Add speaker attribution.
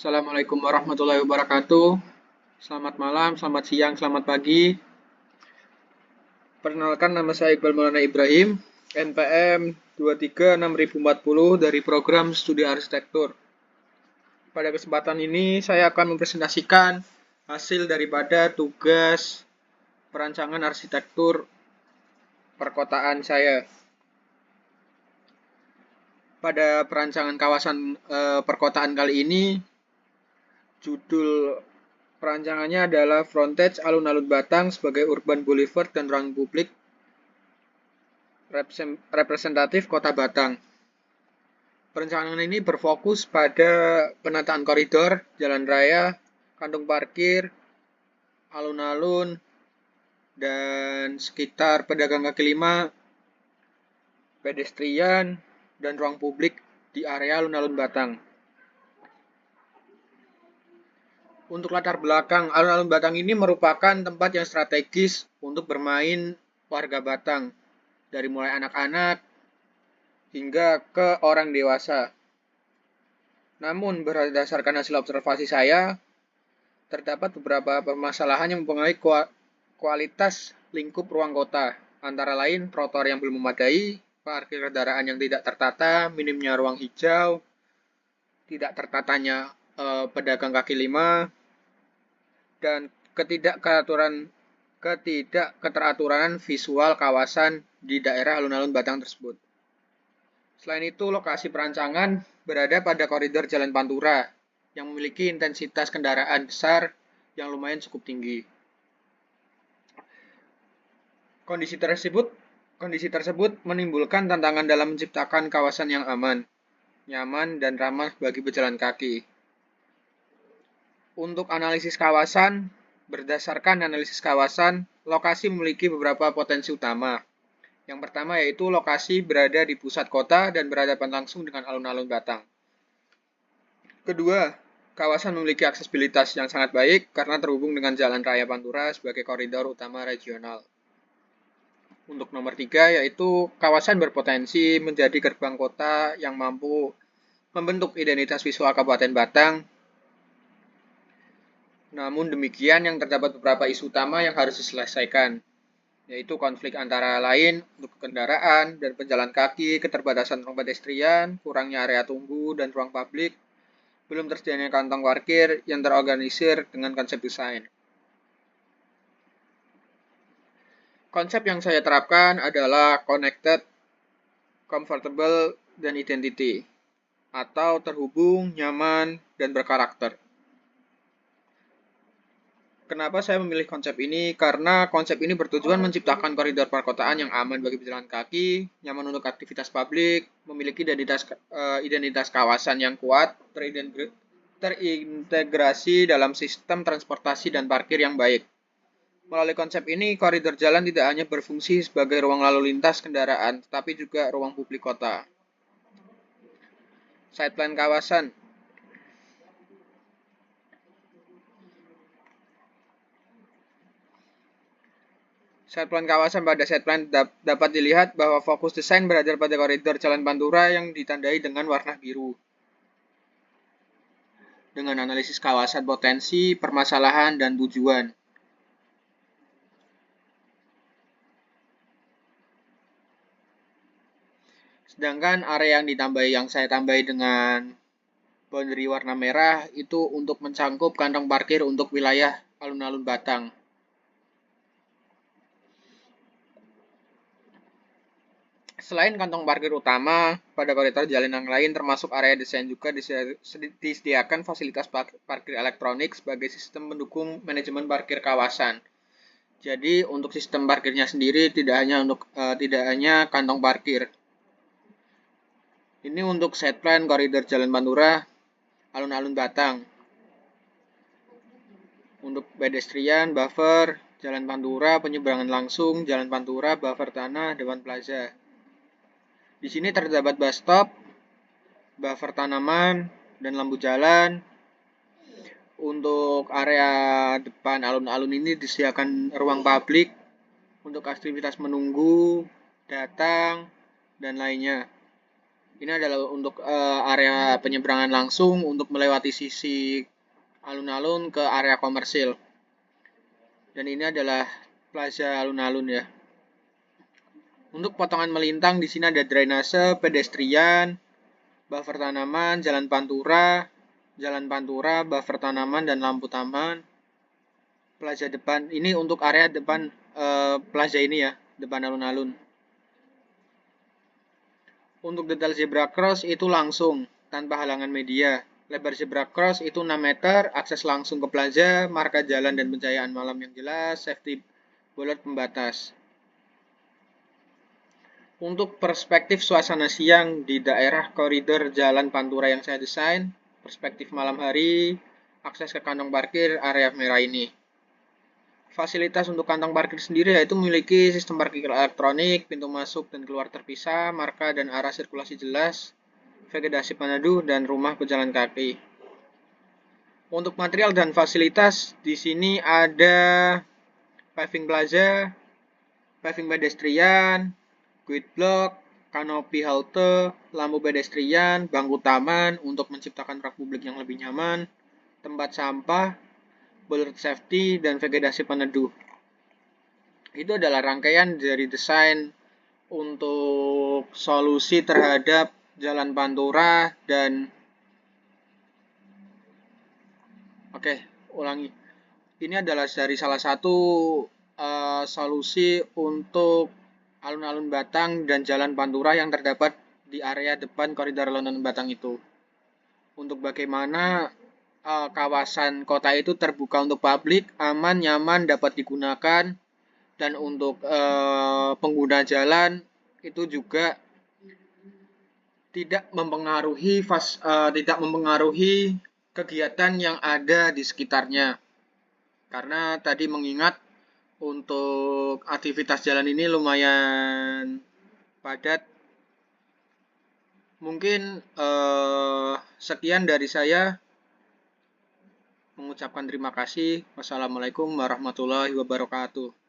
Speaker 1: Assalamualaikum warahmatullahi wabarakatuh. Selamat malam, selamat siang, selamat pagi. Perkenalkan, nama saya Iqbal Maulana Ibrahim, NPM 236040 dari program studi arsitektur. Pada kesempatan ini saya akan mempresentasikan hasil daripada tugas perancangan arsitektur perkotaan saya. Pada perancangan kawasan perkotaan kali ini, judul perancangannya adalah Frontage Alun-Alun Batang sebagai Urban Boulevard dan ruang publik representatif Kota Batang. Perencanaan ini berfokus pada penataan koridor, jalan raya, kantung parkir, alun-alun, dan sekitar pedagang kaki lima, pedestrian, dan ruang publik di area alun-alun Batang. Untuk latar belakang, alun-alun Batang ini merupakan tempat yang strategis untuk bermain warga Batang, dari mulai anak-anak hingga ke orang dewasa. Namun, berdasarkan hasil observasi saya, terdapat beberapa permasalahan yang mempengaruhi kualitas lingkup ruang kota, antara lain trotoar yang belum memadai, parkir kendaraan yang tidak tertata, minimnya ruang hijau, tidak tertatanya pedagang kaki lima, dan ketidakteraturan visual kawasan di daerah alun-alun Batang tersebut. Selain itu, lokasi perancangan berada pada koridor Jalan Pantura yang memiliki intensitas kendaraan besar yang lumayan cukup tinggi. Kondisi tersebut menimbulkan tantangan dalam menciptakan kawasan yang aman, nyaman, dan ramah bagi pejalan kaki. Untuk analisis kawasan, berdasarkan analisis kawasan, lokasi memiliki beberapa potensi utama. Yang pertama yaitu lokasi berada di pusat kota dan berhadapan langsung dengan alun-alun Batang. Kedua, kawasan memiliki aksesibilitas yang sangat baik karena terhubung dengan Jalan Raya Pantura sebagai koridor utama regional. Untuk nomor 3 yaitu kawasan berpotensi menjadi gerbang kota yang mampu membentuk identitas visual Kabupaten Batang. Namun demikian, yang terdapat beberapa isu utama yang harus diselesaikan, yaitu konflik antara lain untuk kendaraan dan pejalan kaki, keterbatasan ruang pedestrian, kurangnya area tunggu dan ruang publik, belum tersedianya kantong parkir yang terorganisir dengan konsep desain. Konsep yang saya terapkan adalah connected, comfortable, dan identity, atau terhubung, nyaman, dan berkarakter. Kenapa saya memilih konsep ini? Karena konsep ini bertujuan menciptakan koridor perkotaan yang aman bagi pejalan kaki, nyaman untuk aktivitas publik, memiliki identitas kawasan yang kuat, terintegrasi dalam sistem transportasi dan parkir yang baik. Melalui konsep ini, koridor jalan tidak hanya berfungsi sebagai ruang lalu lintas kendaraan, tetapi juga ruang publik kota. Side plan kawasan. Side plan kawasan. Pada side plan dapat dilihat bahwa fokus desain berada pada koridor Jalan Pantura yang ditandai dengan warna biru. Dengan analisis kawasan potensi, permasalahan, dan tujuan. Sedangkan area yang saya tambahi dengan boundary warna merah itu untuk mencangkup kantong parkir untuk wilayah alun-alun Batang. Selain kantong parkir utama, pada koridor jalan yang lain termasuk area desain juga disediakan fasilitas parkir elektronik sebagai sistem pendukung manajemen parkir kawasan. Jadi untuk sistem parkirnya sendiri tidak hanya kantong parkir. Ini untuk set plan koridor Jalan Pantura, alun-alun Batang. Untuk pedestrian, buffer, Jalan Pantura, penyeberangan langsung, Jalan Pantura, buffer tanah, Dewan Plaza. Di sini terdapat bus stop, buffer tanaman, dan lampu jalan. Untuk area depan alun-alun ini disediakan ruang publik untuk aktivitas menunggu, datang, dan lainnya. Ini adalah untuk area penyeberangan langsung untuk melewati sisi alun-alun ke area komersil. Dan ini adalah plaza alun-alun ya. Untuk potongan melintang di sini ada drainase, pedestrian, buffer tanaman, jalan pantura, buffer tanaman dan lampu taman. Plaza depan ini untuk area depan plaza ini ya, depan alun-alun. Untuk detail zebra cross itu langsung, tanpa halangan media. Lebar zebra cross itu 6 meter, akses langsung ke plaza, marka jalan dan pencahayaan malam yang jelas, safety bollard pembatas. Untuk perspektif suasana siang di daerah koridor jalan Pantura yang saya desain, perspektif malam hari, akses ke kantong parkir area merah ini. Fasilitas untuk kantong parkir sendiri yaitu memiliki sistem parkir elektronik, pintu masuk dan keluar terpisah, marka dan arah sirkulasi jelas, vegetasi peneduh, dan rumah pejalan kaki. Untuk material dan fasilitas, di sini ada paving plaza, paving pedestrian, guide block, kanopi halte, lampu pedestrian, bangku taman untuk menciptakan ruang publik yang lebih nyaman, tempat sampah, bollard safety, dan vegetasi peneduh. Itu adalah rangkaian dari desain untuk solusi terhadap jalan Pantura dan ulangi. Ini adalah dari salah satu solusi untuk alun-alun Batang dan jalan Pantura yang terdapat di area depan koridor alun-alun Batang itu. Untuk bagaimana kawasan kota itu terbuka untuk publik, aman, nyaman, dapat digunakan, dan untuk pengguna jalan itu juga tidak mempengaruhi kegiatan yang ada di sekitarnya. Karena tadi mengingat untuk aktivitas jalan ini lumayan padat. Mungkin sekian dari saya. Mengucapkan terima kasih. Wassalamualaikum warahmatullahi wabarakatuh.